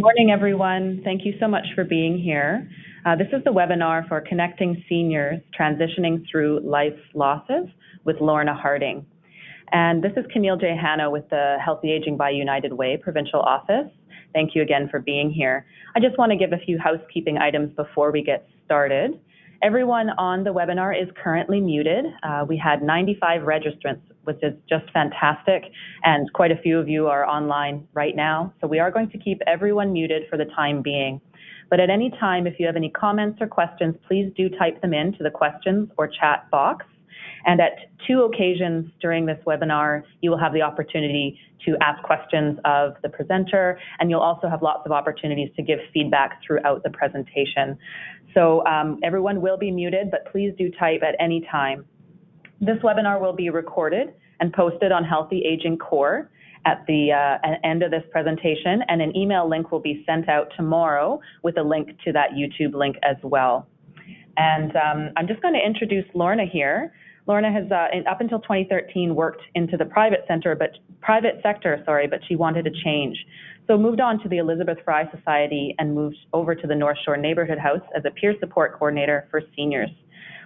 Morning, everyone. Thank you so much for being here. This is the webinar for Connecting Seniors Transitioning Through Life's Losses with Lorna Harding. And this is Camille J. Hanna with the Healthy Aging by United Way Provincial Office. Thank you again for being here. I just want to give a few housekeeping items before we get started. Everyone on the webinar is currently muted. We had 95 registrants, which is just fantastic, and quite a few of you are online right now. So we are going to keep everyone muted for the time being. But at any time, if you have any comments or questions, please do type them into the questions or chat box. And at 2 occasions during this webinar, you will have the opportunity to ask questions of the presenter, and you'll also have lots of opportunities to give feedback throughout the presentation. So everyone will be muted, but please do type at any time. This webinar will be recorded and posted on Healthy Aging Core at the end of this presentation, and an email link will be sent out tomorrow with a link to that YouTube link as well. And I'm just going to introduce Lorna here. Lorna has, up until 2013, worked into the private sector, but she wanted to change. So moved on to the Elizabeth Fry Society and moved over to the North Shore Neighbourhood House as a peer support coordinator for seniors.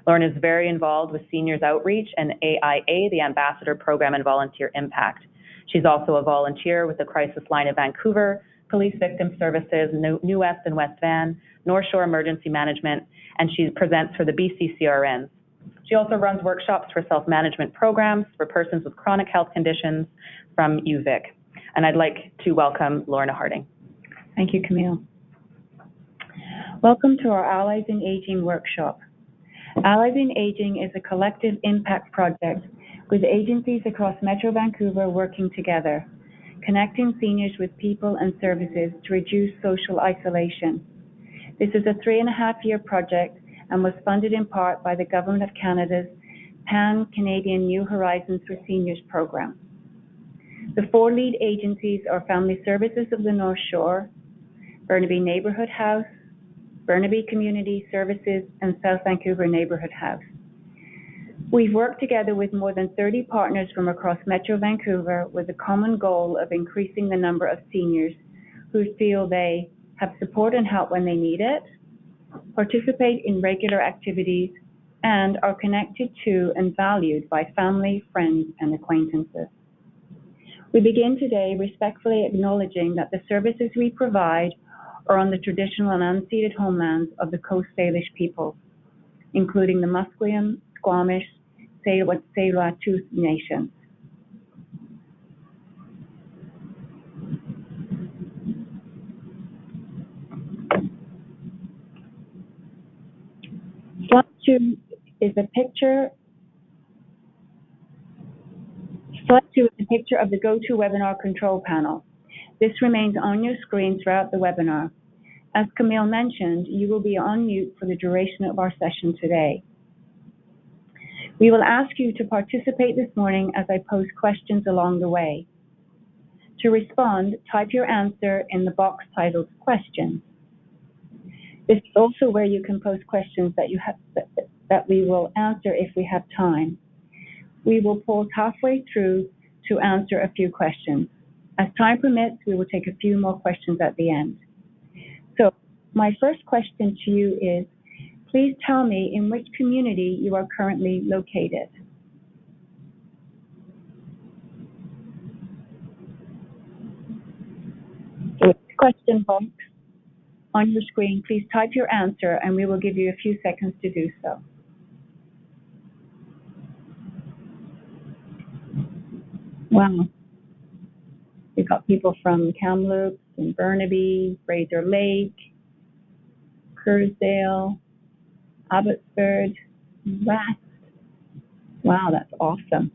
Lorna is very involved with Seniors Outreach and AIA, the Ambassador Program and Volunteer Impact. She's also a volunteer with the Crisis Line of Vancouver, Police Victim Services, New West and West Van, North Shore Emergency Management, and she presents for the BC CRNs. She also runs workshops for self-management programs for persons with chronic health conditions from UVic. And I'd like to welcome Lorna Harding. Thank you, Camille. Welcome to our Allies in Aging workshop. Allies in Aging is a collective impact project with agencies across Metro Vancouver working together, connecting seniors with people and services to reduce social isolation. This is a 3.5-year project and was funded in part by the Government of Canada's Pan-Canadian New Horizons for Seniors program. The 4 lead agencies are Family Services of the North Shore, Burnaby Neighbourhood House, Burnaby Community Services, and South Vancouver Neighbourhood House. We've worked together with more than 30 partners from across Metro Vancouver with a common goal of increasing the number of seniors who feel they have support and help when they need it, participate in regular activities, and are connected to and valued by family, friends, and acquaintances. We begin today respectfully acknowledging that the services we provide are on the traditional and unceded homelands of the Coast Salish peoples, including the Musqueam, Squamish, Tsleil-Waututh nations. Slide 2 is a picture. Slide 2 is a picture of the GoToWebinar control panel. This remains on your screen throughout the webinar. As Camille mentioned, you will be on mute for the duration of our session today. We will ask you to participate this morning as I pose questions along the way. To respond, type your answer in the box titled Questions. This is also where you can post questions that we will answer if we have time. We will pause halfway through to answer a few questions. As time permits, we will take a few more questions at the end. So my first question to you is, please tell me in which community you are currently located. So question box on your screen, please type your answer and we will give you a few seconds to do so. Wow. We've got people from Kamloops and Burnaby, Fraser Lake, Kerrsdale, Abbotsford, West. Wow, that's awesome.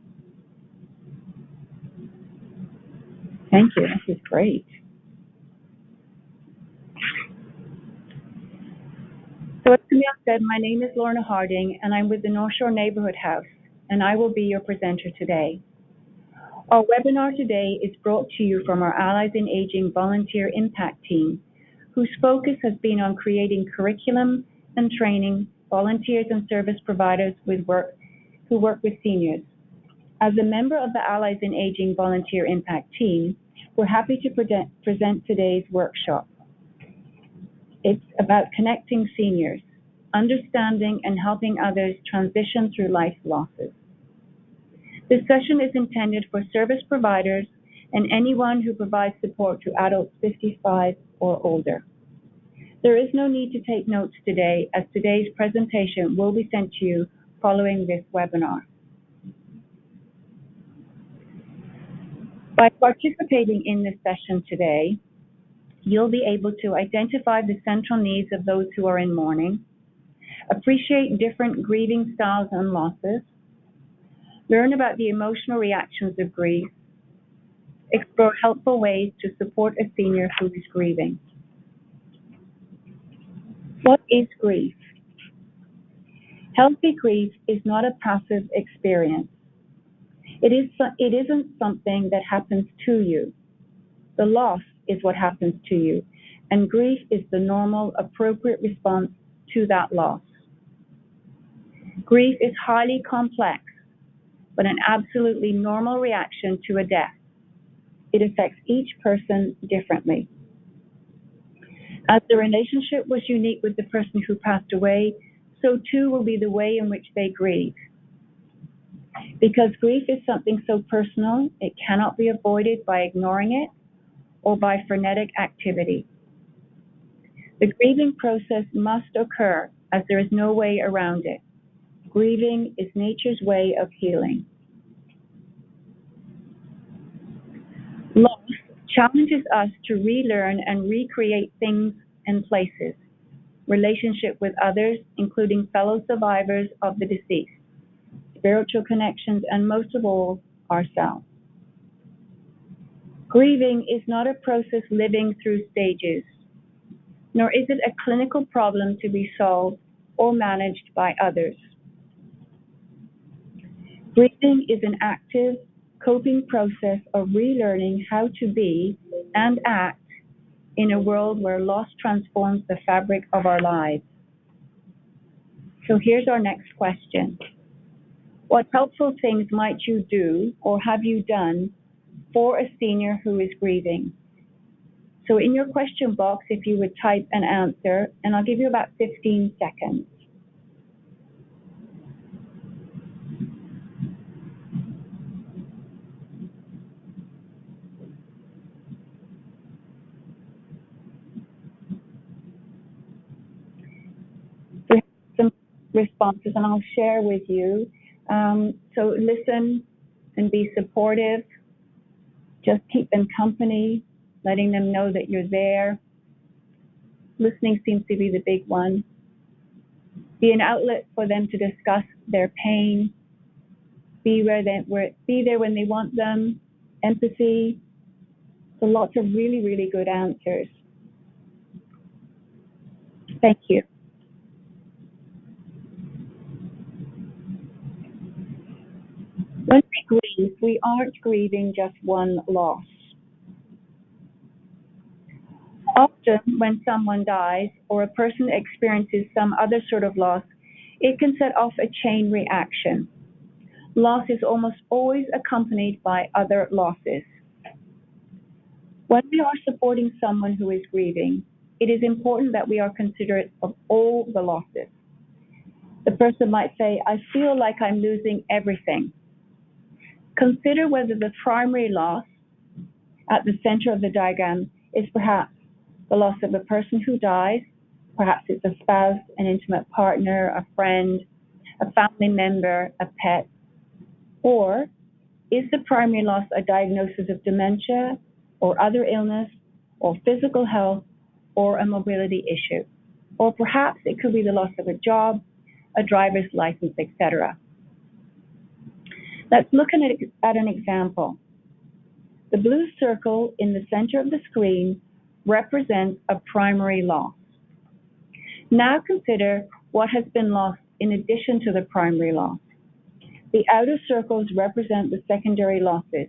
Thank you, this is great. So as Camille said, my name is Lorna Harding and I'm with the North Shore Neighbourhood House and I will be your presenter today. Our webinar today is brought to you from our Allies in Aging Volunteer Impact Team, whose focus has been on creating curriculum and training volunteers and service providers who work with seniors. As a member of the Allies in Aging Volunteer Impact Team, we're happy to present today's workshop. It's about connecting seniors, understanding and helping others transition through life losses. This session is intended for service providers and anyone who provides support to adults 55 or older. There is no need to take notes today, as today's presentation will be sent to you following this webinar. By participating in this session today, you'll be able to identify the central needs of those who are in mourning, appreciate different grieving styles and losses, learn about the emotional reactions of grief, explore helpful ways to support a senior who is grieving. What is grief? Healthy grief is not a passive experience. It isn't something that happens to you. The loss is what happens to you, and grief is the normal, appropriate response to that loss. Grief is highly complex, but an absolutely normal reaction to a death. It affects each person differently. As the relationship was unique with the person who passed away, so too will be the way in which they grieve. Because grief is something so personal, it cannot be avoided by ignoring it or by frenetic activity. The grieving process must occur, as there is no way around it. Grieving is nature's way of healing. Loss challenges us to relearn and recreate things and places, relationship with others, including fellow survivors of the deceased, spiritual connections, and most of all, ourselves. Grieving is not a process living through stages, nor is it a clinical problem to be solved or managed by others. Grieving is an active, coping process of relearning how to be and act in a world where loss transforms the fabric of our lives. So here's our next question. What helpful things might you do or have you done for a senior who is grieving? So in your question box, if you would type an answer, and I'll give you about 15 seconds. So some responses, and I'll share with you. So listen and be supportive. Just keep them company, letting them know that you're there. Listening seems to be the big one. Be an outlet for them to discuss their pain. Be there when they want them. Empathy. So lots of really, really good answers. Thank you. When we grieve, we aren't grieving just one loss. Often, when someone dies or a person experiences some other sort of loss, it can set off a chain reaction. Loss is almost always accompanied by other losses. When we are supporting someone who is grieving, it is important that we are considerate of all the losses. The person might say, I feel like I'm losing everything. Consider whether the primary loss at the center of the diagram is perhaps the loss of a person who dies, perhaps it's a spouse, an intimate partner, a friend, a family member, a pet, or is the primary loss a diagnosis of dementia or other illness or physical health or a mobility issue? Or perhaps it could be the loss of a job, a driver's license, etc. Let's look at an example. The blue circle in the center of the screen represents a primary loss. Now consider what has been lost in addition to the primary loss. The outer circles represent the secondary losses.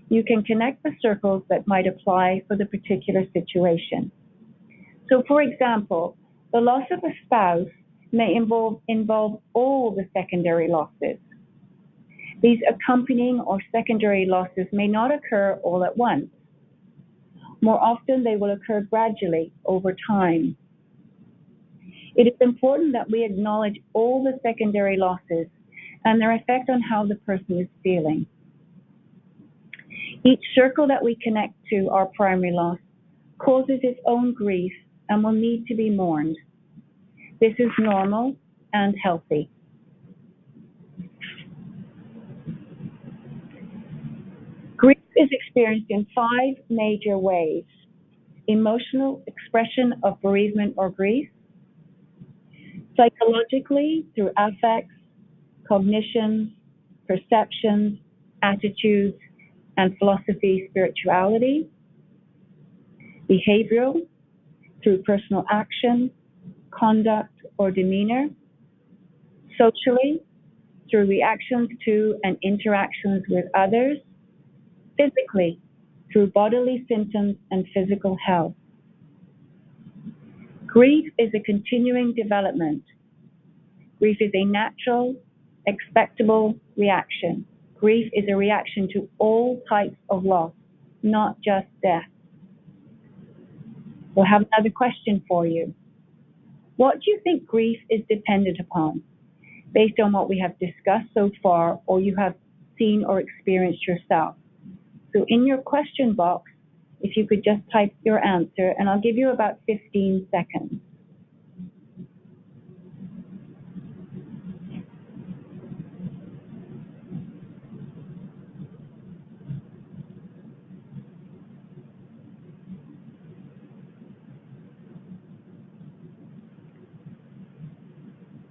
You can connect the circles that might apply for the particular situation. So for example, the loss of a spouse may involve all the secondary losses. These accompanying or secondary losses may not occur all at once. More often, they will occur gradually over time. It is important that we acknowledge all the secondary losses and their effect on how the person is feeling. Each circle that we connect to our primary loss causes its own grief and will need to be mourned. This is normal and healthy. Grief is experienced in 5 major ways: emotional expression of bereavement or grief, psychologically through affects, cognitions, perceptions, attitudes, and philosophy, spirituality, behavioral through personal action, conduct, or demeanor, socially through reactions to and interactions with others, physically through bodily symptoms and physical health. Grief is a continuing development. Grief is a natural, expectable reaction. Grief is a reaction to all types of loss, not just death. We'll have another question for you. What do you think grief is dependent upon, based on what we have discussed so far or you have seen or experienced yourself? So in your question box, if you could just type your answer, and I'll give you about 15 seconds.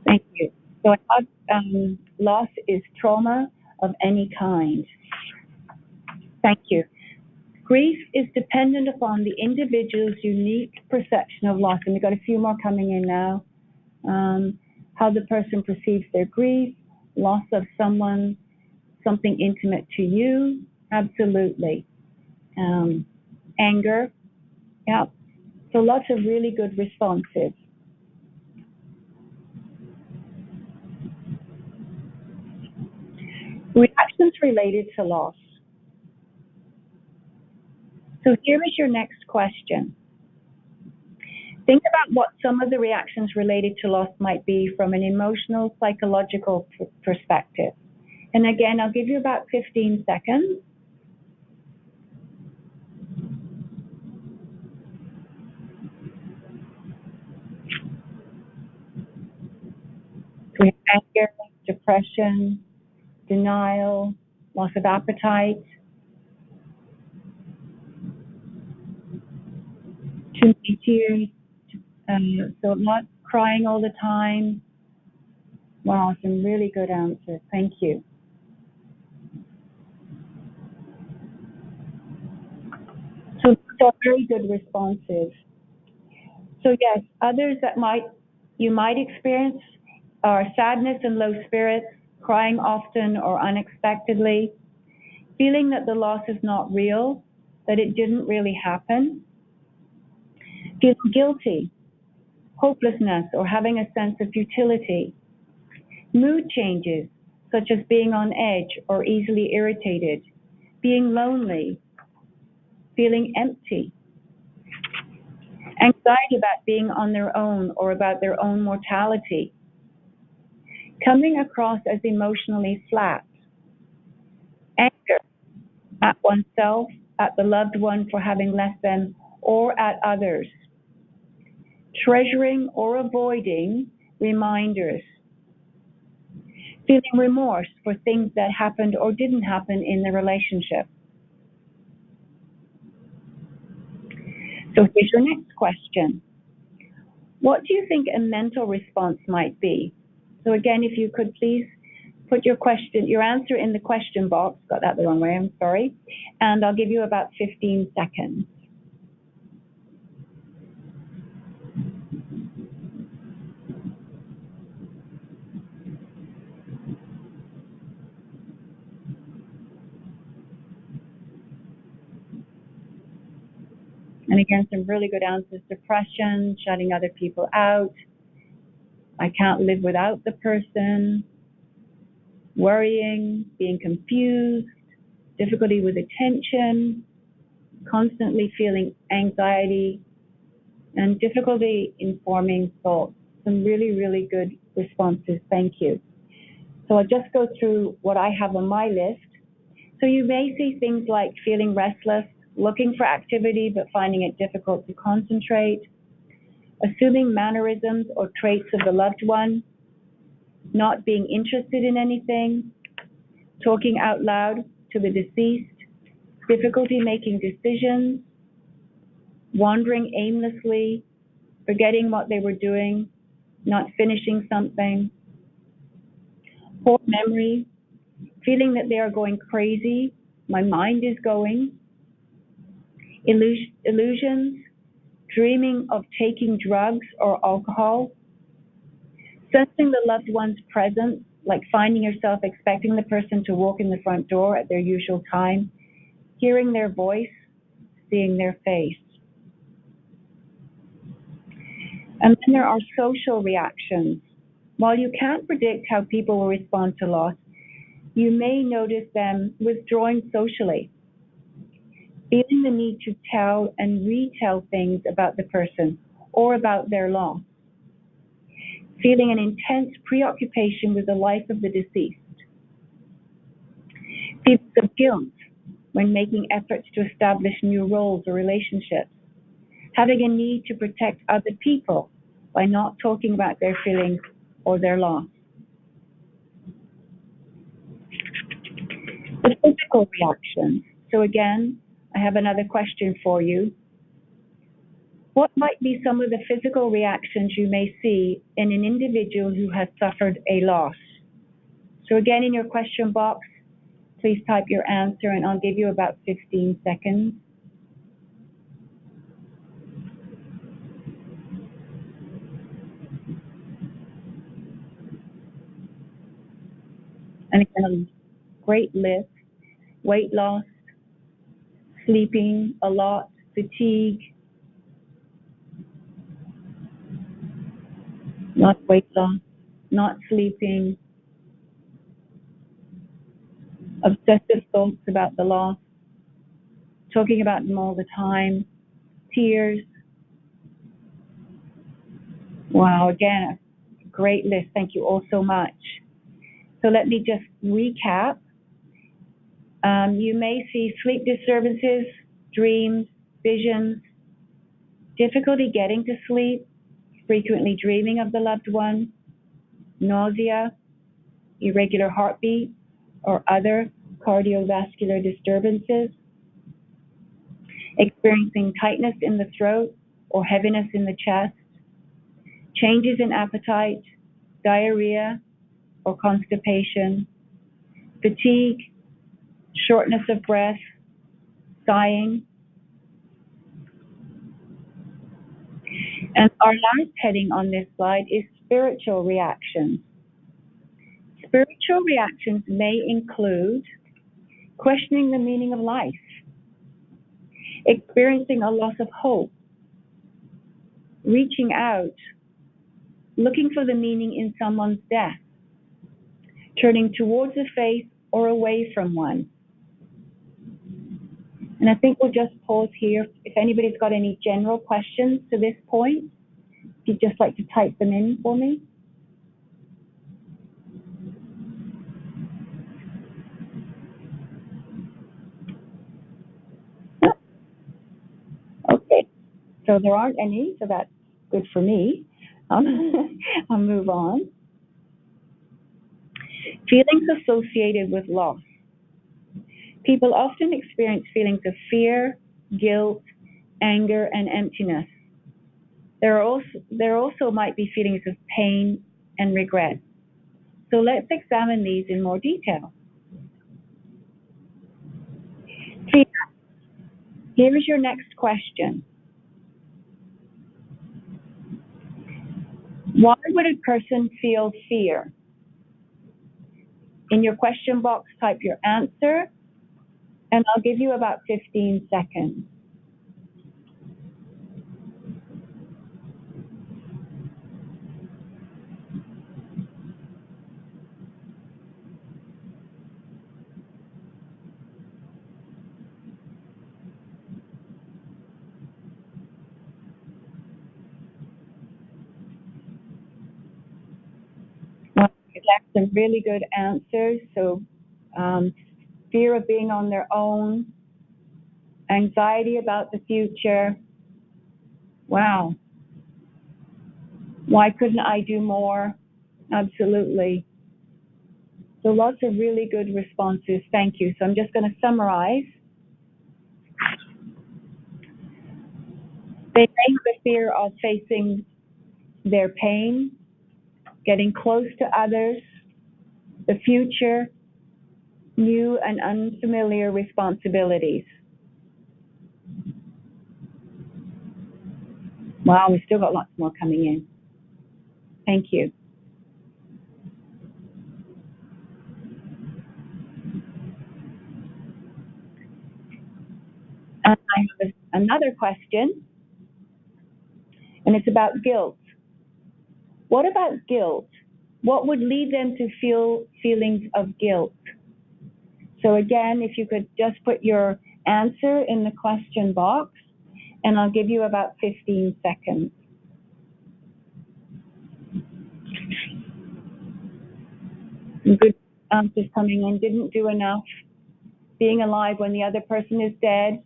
Thank you. So I thought loss is trauma of any kind. Thank you. Grief is dependent upon the individual's unique perception of loss. And we've got a few more coming in now. How the person perceives their grief, loss of someone, something intimate to you, absolutely. Anger, yeah. So lots of really good responses. Reactions related to loss. So here is your next question. Think about what some of the reactions related to loss might be from an emotional, psychological perspective. And again, I'll give you about 15 seconds. We have anger, depression, denial, loss of appetite, too many tears, so not crying all the time. Wow, some really good answers. Thank you. So very good responses. So yes, others that you might experience are sadness and low spirits, crying often or unexpectedly, feeling that the loss is not real, that it didn't really happen, feeling guilty, hopelessness, or having a sense of futility, mood changes, such as being on edge or easily irritated, being lonely, feeling empty, anxiety about being on their own or about their own mortality, coming across as emotionally flat, anger at oneself, at the loved one for having left them, or at others, treasuring or avoiding reminders, feeling remorse for things that happened or didn't happen in the relationship. So here's your next question. What do you think a mental response might be? So again, if you could please put your answer in the question box. Got that the wrong way, I'm sorry. And I'll give you about 15 seconds. And again, some really good answers: depression, shutting other people out, I can't live without the person, worrying, being confused, difficulty with attention, constantly feeling anxiety, and difficulty in forming thoughts. Some really, really good responses. Thank you. So I'll just go through what I have on my list. So you may see things like feeling restless, looking for activity but finding it difficult to concentrate, assuming mannerisms or traits of the loved one, not being interested in anything, talking out loud to the deceased, difficulty making decisions, wandering aimlessly, forgetting what they were doing, not finishing something, poor memory, feeling that they are going crazy, my mind is going, illusions, dreaming of taking drugs or alcohol, sensing the loved one's presence, like finding yourself expecting the person to walk in the front door at their usual time, hearing their voice, seeing their face. And then there are social reactions. While you can't predict how people will respond to loss, you may notice them withdrawing socially, feeling the need to tell and retell things about the person or about their loss, feeling an intense preoccupation with the life of the deceased, feelings of guilt when making efforts to establish new roles or relationships, having a need to protect other people by not talking about their feelings or their loss. The physical reactions. So again, I have another question for you. What might be some of the physical reactions you may see in an individual who has suffered a loss? So again, in your question box, please type your answer and I'll give you about 15 seconds. And again, a great list: weight loss, sleeping a lot, fatigue, not weight loss, not sleeping, obsessive thoughts about the loss, talking about them all the time, tears. Wow, again, a great list. Thank you all so much. So let me just recap. You may see sleep disturbances, dreams, visions, difficulty getting to sleep, frequently dreaming of the loved one, nausea, irregular heartbeat, or other cardiovascular disturbances, experiencing tightness in the throat or heaviness in the chest, changes in appetite, diarrhea or constipation, fatigue, shortness of breath, sighing. And our last heading on this slide is spiritual reactions. Spiritual reactions may include questioning the meaning of life, experiencing a loss of hope, reaching out, looking for the meaning in someone's death, turning towards a faith or away from one. And I think we'll just pause here. If anybody's got any general questions to this point, if you'd just like to type them in for me. Okay, so there aren't any, so that's good for me. I'll move on. Feelings associated with loss. People often experience feelings of fear, guilt, anger, and emptiness. There also might be feelings of pain and regret. So let's examine these in more detail. Fear. Here is your next question. Why would a person feel fear? In your question box, type your answer, and I'll give you about 15 seconds. That's some really good answers. So, fear of being on their own, anxiety about the future. Wow. Why couldn't I do more? Absolutely. So lots of really good responses. Thank you. So I'm just going to summarize. They may have a fear of facing their pain, getting close to others, the future, new and unfamiliar responsibilities. Wow, we've still got lots more coming in. Thank you. And I have another question, and it's about guilt. What about guilt? What would lead them to feel feelings of guilt? So again, if you could just put your answer in the question box, and I'll give you about 15 seconds. Good answers coming in. Didn't do enough. Being alive when the other person is dead.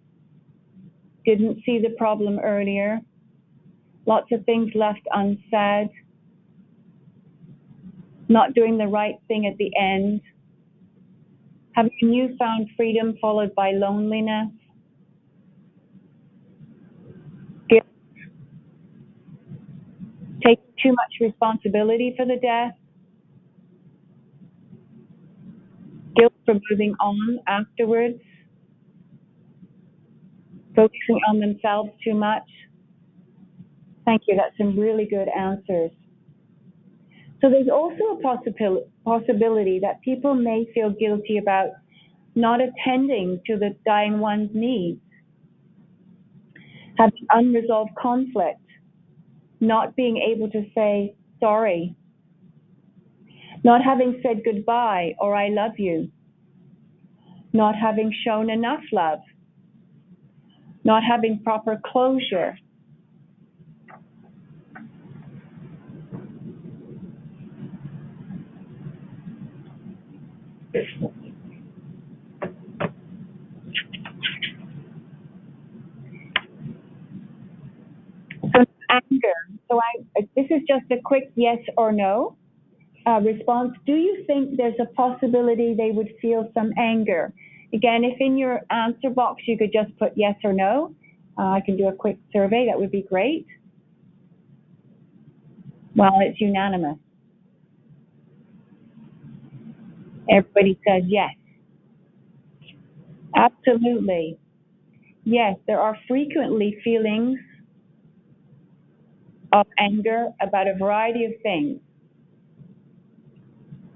Didn't see the problem earlier. Lots of things left unsaid. Not doing the right thing at the end. Having a newfound freedom followed by loneliness. Guilt. Taking too much responsibility for the death. Guilt for moving on afterwards. Focusing on themselves too much. Thank you. That's some really good answers. So there's also a possibility that people may feel guilty about not attending to the dying one's needs, having unresolved conflict, not being able to say sorry, not having said goodbye or I love you, not having shown enough love, not having proper closure. So anger. So this is just a quick yes or no response. Do you think there's a possibility they would feel some anger? Again, if in your answer box you could just put yes or no, I can do a quick survey. That would be great. Well, it's unanimous. Everybody says yes. Absolutely. Yes, there are frequently feelings of anger about a variety of things,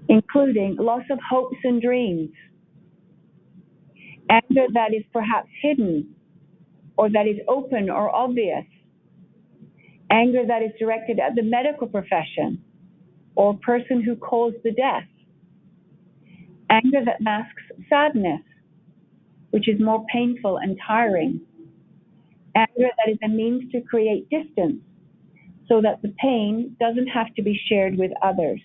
including loss of hopes and dreams, anger that is perhaps hidden or that is open or obvious, anger that is directed at the medical profession or person who caused the death, anger that masks sadness, which is more painful and tiring, anger that is a means to create distance so that the pain doesn't have to be shared with others.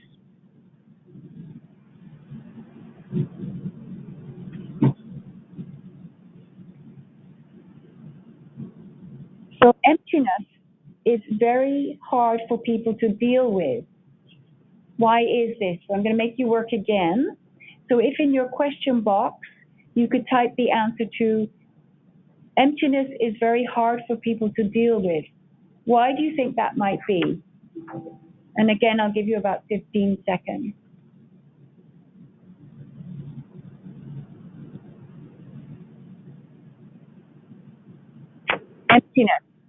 So emptiness is very hard for people to deal with. Why is this? So I'm going to make you work again. So if in your question box, you could type the answer to emptiness is very hard for people to deal with. Why do you think that might be? And again, I'll give you about 15 seconds.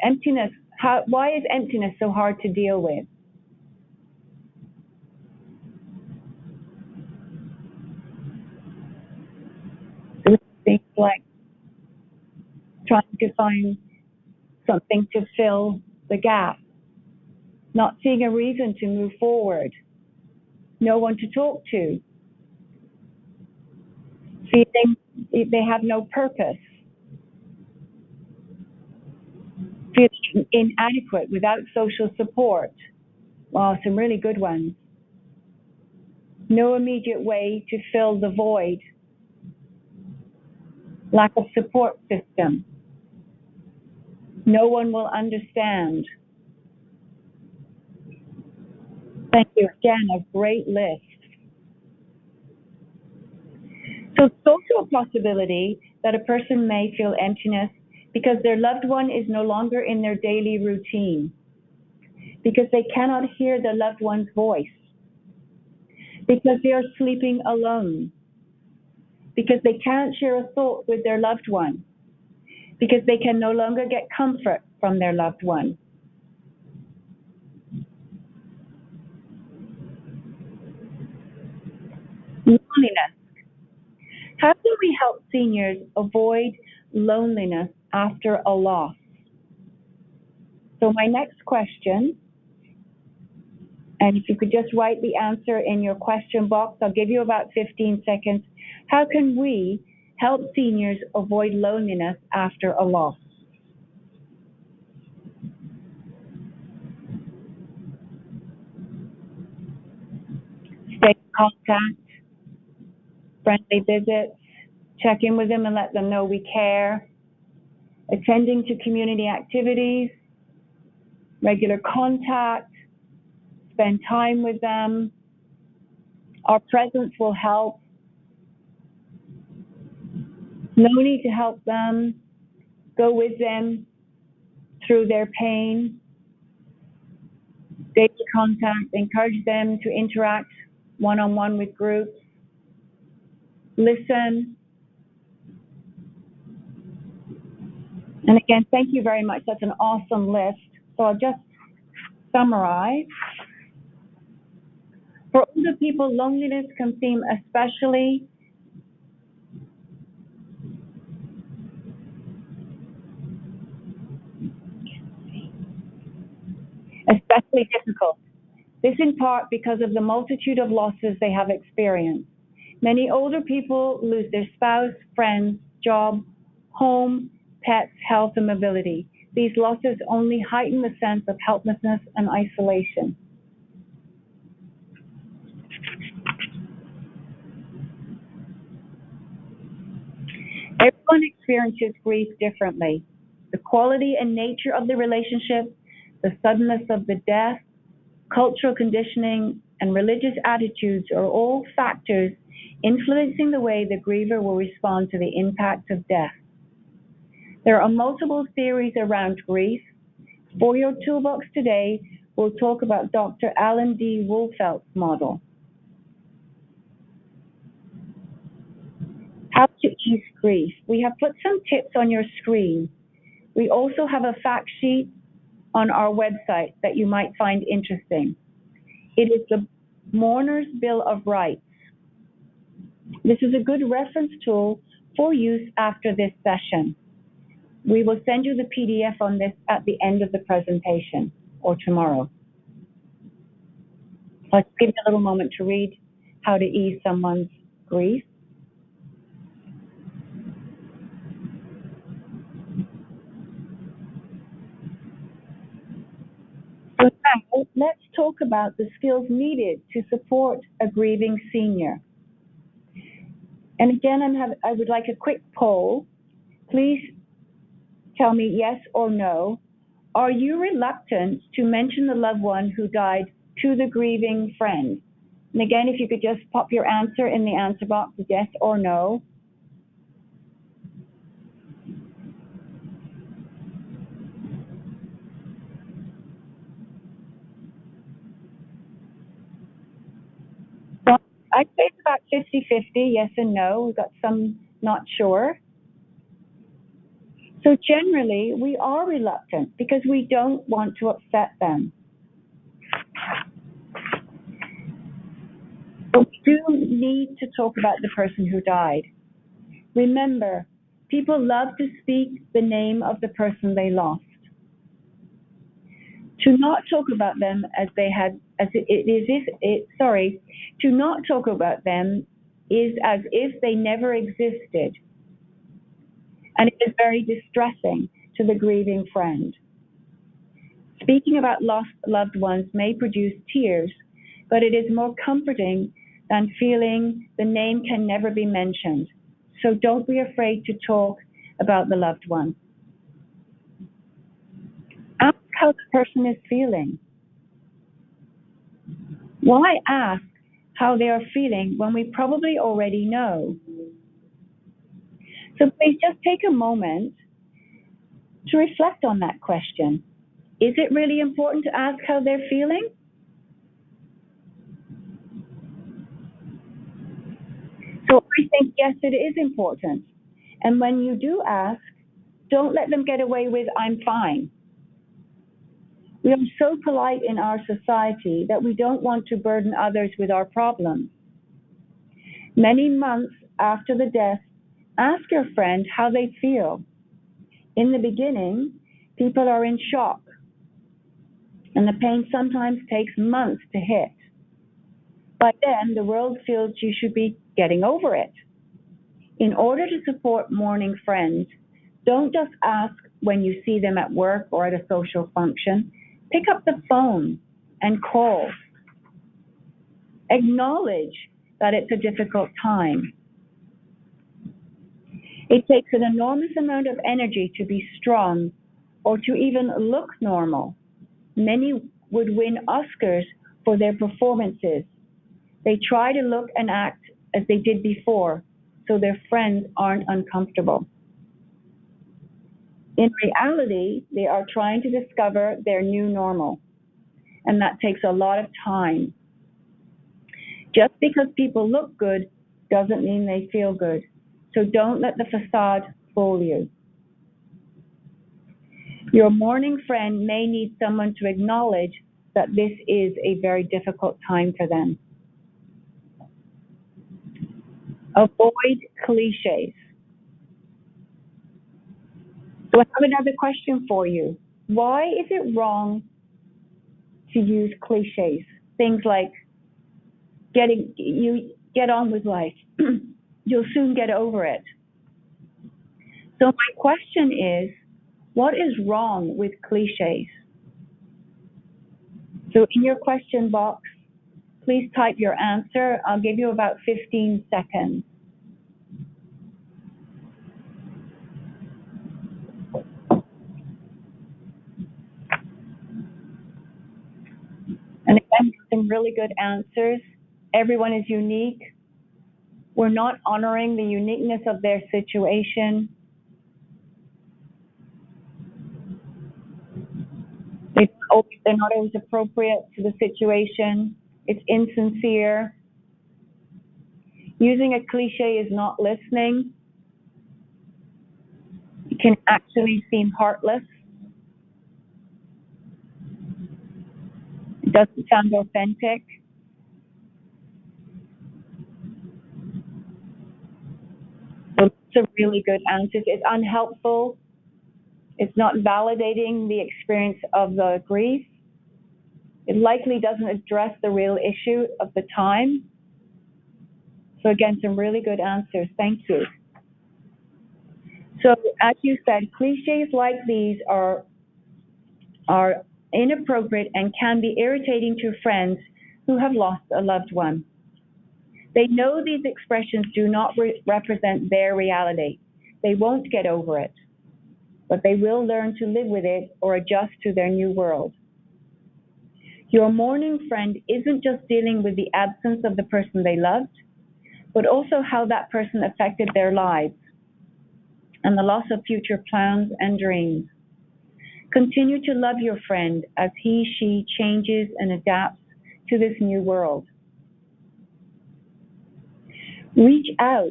Emptiness. Why is emptiness so hard to deal with? Things like trying to find something to fill the gap, not seeing a reason to move forward, no one to talk to, feeling they have no purpose, feeling inadequate without social support. Wow, some really good ones. No immediate way to fill the void. Lack of support system. No one will understand. Thank you again, a great list. So it's also a possibility that a person may feel emptiness because their loved one is no longer in their daily routine, because they cannot hear their loved one's voice, because they are sleeping alone, because they can't share a thought with their loved one, because they can no longer get comfort from their loved one. Loneliness. How can we help seniors avoid loneliness after a loss? So my next question, and if you could just write the answer in your question box, I'll give you about 15 seconds. How can we help seniors avoid loneliness after a loss? Stay in contact, friendly visits, check in with them and let them know we care, attending to community activities, regular contact, spend time with them. Our presence will help. No need to help them. Go with them through their pain. Daily contact, encourage them to interact one-on-one with groups. Listen. And again, thank you very much. That's an awesome list. So I'll just summarize. For older people, loneliness can seem especially difficult. This in part because of the multitude of losses they have experienced. Many older people lose their spouse, friends, job, home, pets, health, and mobility. These losses only heighten the sense of helplessness and isolation. Everyone experiences grief differently. The quality and nature of the relationship, the suddenness of the death, cultural conditioning, and religious attitudes are all factors influencing the way the griever will respond to the impact of death. There are multiple theories around grief. For your toolbox today, we'll talk about Dr. Alan D. Wolfelt's model. How to ease grief. We have put some tips on your screen. We also have a fact sheet on our website that you might find interesting. It is the Mourner's Bill of Rights. This is a good reference tool for use after this session. We will send you the PDF on this at the end of the presentation or tomorrow. Let's give you a little moment to read how to ease someone's grief. So now, let's talk about the skills needed to support a grieving senior. And again, I would like a quick poll. Please tell me yes or no. Are you reluctant to mention the loved one who died to the grieving friend? And again, if you could just pop your answer in the answer box, yes or no. So I'd say it's about 50-50, yes and no. We've got some not sure. So generally, we are reluctant because we don't want to upset them. But we do need to talk about the person who died. Remember, people love to speak the name of the person they lost. To not talk about them to not talk about them is as if they never existed. And it is very distressing to the grieving friend. Speaking about lost loved ones may produce tears, but it is more comforting than feeling the name can never be mentioned. So don't be afraid to talk about the loved one. Ask how the person is feeling. Why ask how they are feeling when we probably already know? So please just take a moment to reflect on that question. Is it really important to ask how they're feeling? So I think, yes, it is important. And when you do ask, don't let them get away with, I'm fine. We are so polite in our society that we don't want to burden others with our problems. Many months after the death, ask your friend how they feel. In the beginning, people are in shock, and the pain sometimes takes months to hit. By then, the world feels you should be getting over it. In order to support mourning friends, don't just ask when you see them at work or at a social function. Pick up the phone and call. Acknowledge that it's a difficult time. It takes an enormous amount of energy to be strong or to even look normal. Many would win Oscars for their performances. They try to look and act as they did before, so their friends aren't uncomfortable. In reality, they are trying to discover their new normal, and that takes a lot of time. Just because people look good doesn't mean they feel good, so don't let the facade fool you. Your mourning friend may need someone to acknowledge that this is a very difficult time for them. Avoid cliches. So I have another question for you. Why is it wrong to use cliches? Things like you get on with life. You'll soon get over it. So my question is, what is wrong with cliches? So in your question box, please type your answer. I'll give you about 15 seconds. And again, some really good answers. Everyone is unique. We're not honoring the uniqueness of their situation. They're not always appropriate to the situation. It's insincere. Using a cliche is not listening. It can actually seem heartless. It doesn't sound authentic. Those are really good answers. It's unhelpful. It's not validating the experience of the grief. It likely doesn't address the real issue of the time. So again, some really good answers. Thank you. So as you said, cliches like these are inappropriate and can be irritating to friends who have lost a loved one. They know these expressions do not represent their reality. They won't get over it, but they will learn to live with it or adjust to their new world. Your mourning friend isn't just dealing with the absence of the person they loved, but also how that person affected their lives and the loss of future plans and dreams. Continue to love your friend as she changes and adapts to this new world. Reach out.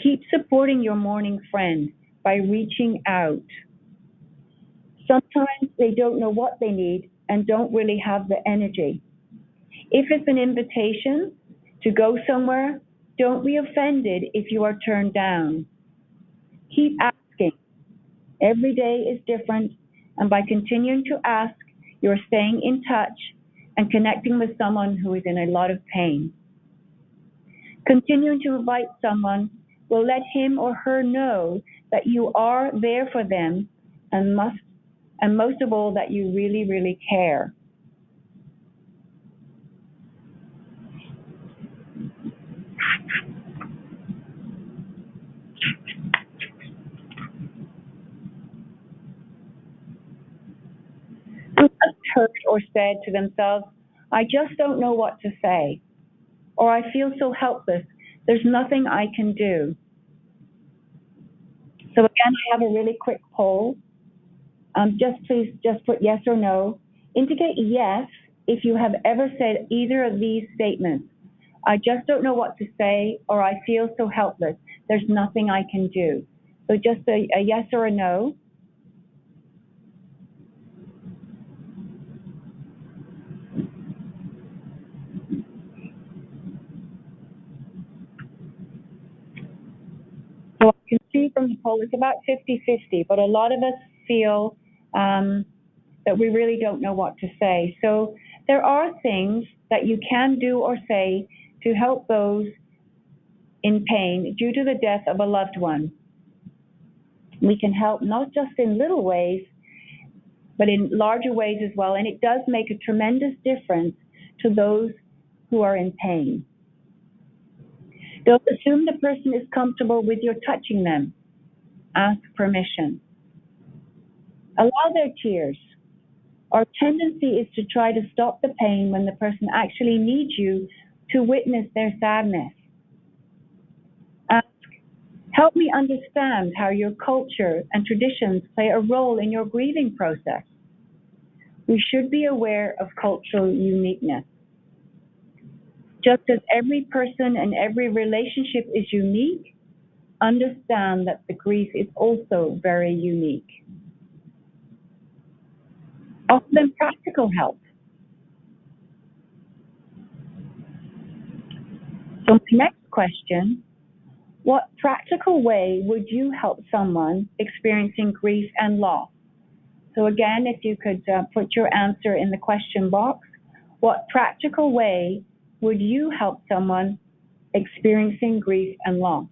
Keep supporting your mourning friend by reaching out. Sometimes they don't know what they need and don't really have the energy. If it's an invitation to go somewhere, don't be offended if you are turned down. Keep asking. Every day is different, and by continuing to ask, you're staying in touch and connecting with someone who is in a lot of pain. Continuing to invite someone will let him or her know that you are there for them and most of all, that you really, really care. Who has heard or said to themselves, I just don't know what to say, or I feel so helpless, there's nothing I can do. So again, I have a really quick poll. Please put yes or no. Indicate yes if you have ever said either of these statements. I just don't know what to say, or I feel so helpless, there's nothing I can do. So just a yes or a no. So I can see from the poll, it's about 50-50, but a lot of us feel that we really don't know what to say. So there are things that you can do or say to help those in pain due to the death of a loved one. We can help not just in little ways, but in larger ways as well, and it does make a tremendous difference to those who are in pain. Don't assume the person is comfortable with your touching them. Ask permission. Allow their tears. Our tendency is to try to stop the pain when the person actually needs you to witness their sadness. Ask, help me understand how your culture and traditions play a role in your grieving process. We should be aware of cultural uniqueness. Just as every person and every relationship is unique, understand that the grief is also very unique. Offer them practical help. So my next question, what practical way would you help someone experiencing grief and loss? So again, if you could put your answer in the question box, what practical way would you help someone experiencing grief and loss?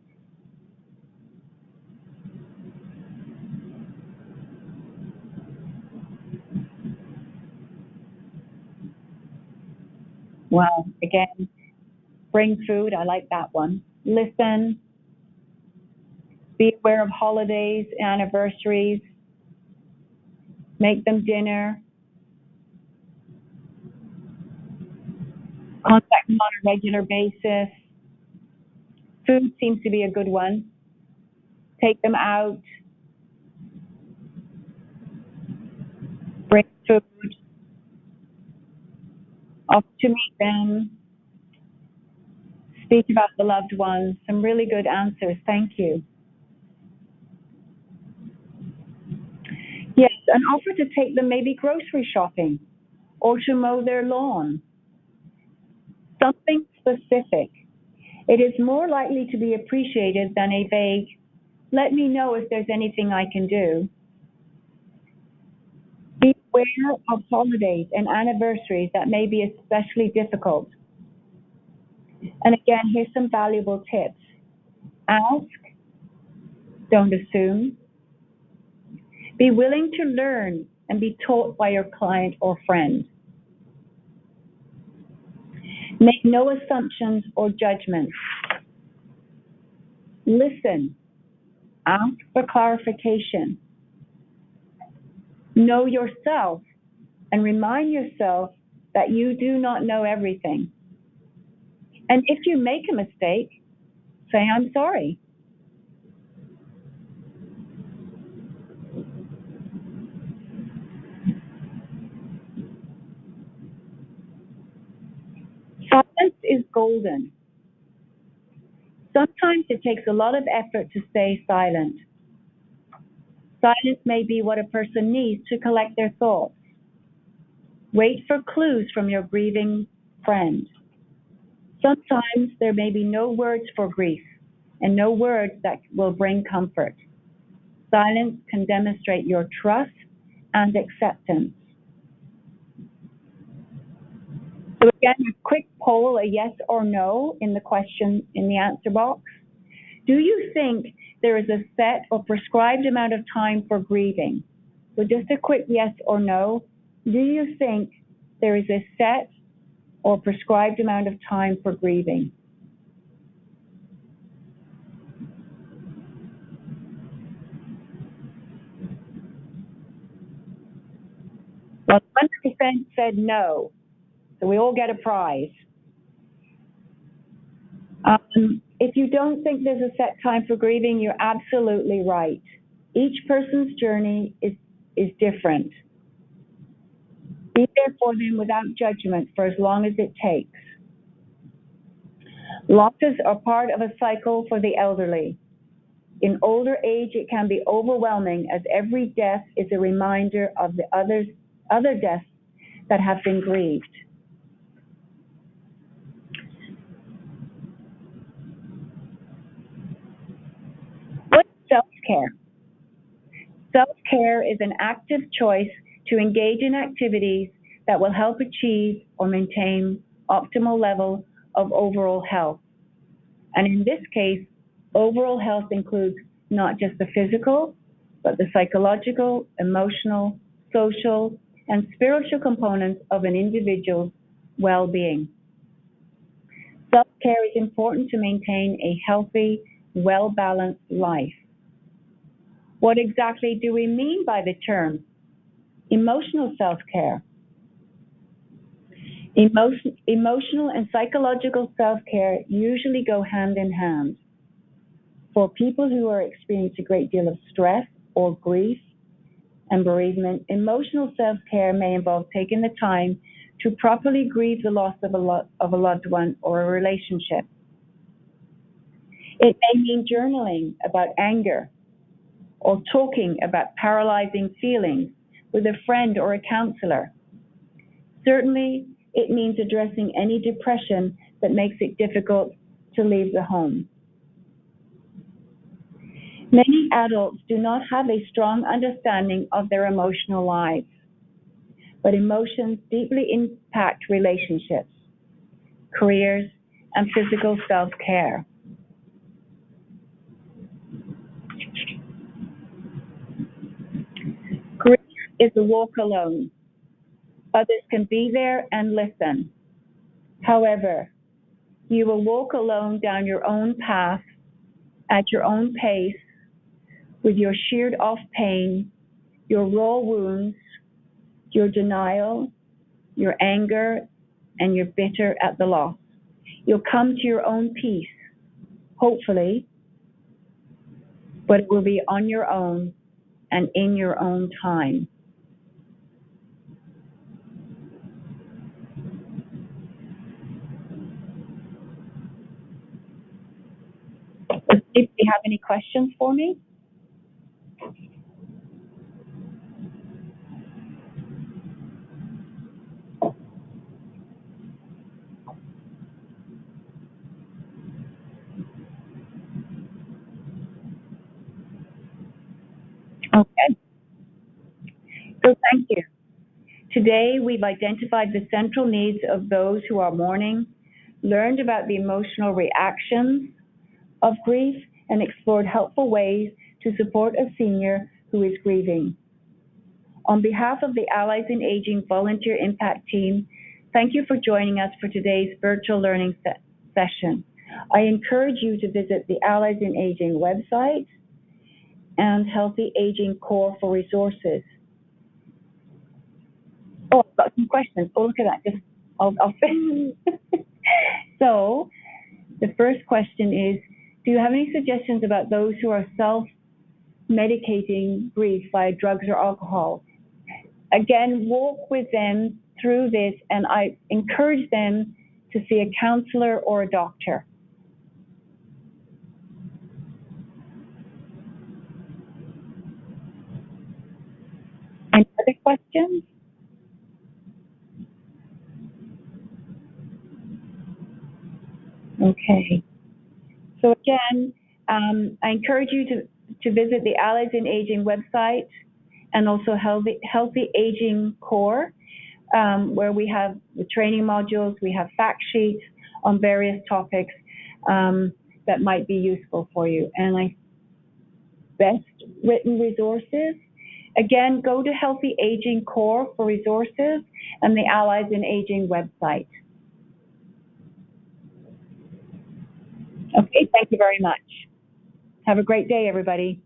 Well, again, bring food, I like that one. Listen, be aware of holidays, anniversaries, make them dinner, contact them on a regular basis. Food seems to be a good one. Take them out, bring food, offer to meet them, speak about the loved ones. Some really good answers, thank you. Yes, an offer to take them maybe grocery shopping or to mow their lawn. Something specific. It is more likely to be appreciated than a vague, let me know if there's anything I can do. Be aware of holidays and anniversaries that may be especially difficult. And again, here's some valuable tips. Ask, don't assume. Be willing to learn and be taught by your client or friend. Make no assumptions or judgments. Listen. Ask for clarification. Know yourself and remind yourself that you do not know everything. And if you make a mistake, say, I'm sorry. Silence is golden. Sometimes it takes a lot of effort to stay silent. Silence may be what a person needs to collect their thoughts. Wait for clues from your grieving friend. Sometimes there may be no words for grief and no words that will bring comfort. Silence can demonstrate your trust and acceptance. So again, a quick poll, a yes or no in the question, in the answer box. Do you think there is a set or prescribed amount of time for grieving? So just a quick yes or no. Do you think there is a set or prescribed amount of time for grieving? Well, 100% said no, so we all get a prize. If you don't think there's a set time for grieving, you're absolutely right. Each person's journey is different. Be there for them without judgment for as long as it takes. Losses are part of a cycle for the elderly. In older age, it can be overwhelming as every death is a reminder of the other deaths that have been grieved. What's self-care? Self-care is an active choice to engage in activities that will help achieve or maintain optimal level of overall health. And in this case, overall health includes not just the physical, but the psychological, emotional, social, and spiritual components of an individual's well-being. Self-care is important to maintain a healthy, well-balanced life. What exactly do we mean by the term emotional self-care? Emotional and psychological self-care usually go hand in hand. For people who are experiencing a great deal of stress or grief and bereavement, emotional self-care may involve taking the time to properly grieve the loss of a loved one or a relationship. It may mean journaling about anger or talking about paralyzing feelings with a friend or a counselor. Certainly, it means addressing any depression that makes it difficult to leave the home. Many adults do not have a strong understanding of their emotional lives, but emotions deeply impact relationships, careers, and physical self-care. Grief is a walk alone. Others can be there and listen. However, you will walk alone down your own path, at your own pace, with your sheared off pain, your raw wounds, your denial, your anger, and you're bitter at the loss. You'll come to your own peace, hopefully, but it will be on your own and in your own time. Do you have any questions for me? Okay. So thank you. Today, we've identified the central needs of those who are mourning, learned about the emotional reactions of grief, and explored helpful ways to support a senior who is grieving. On behalf of the Allies in Aging Volunteer Impact Team, thank you for joining us for today's virtual learning session. I encourage you to visit the Allies in Aging website and Healthy Aging Core for resources. Oh, I've got some questions. Oh, look at that. I'll finish. So, the first question is, do you have any suggestions about those who are self-medicating grief via drugs or alcohol? Again, walk with them through this, and I encourage them to see a counselor or a doctor. Any other questions? Okay. So again, I encourage you to visit the Allies in Aging website and also Healthy Aging Core, where we have the training modules, we have fact sheets on various topics that might be useful for you. And best written resources, again, go to Healthy Aging Core for resources and the Allies in Aging website. Okay, thank you very much. Have a great day, everybody.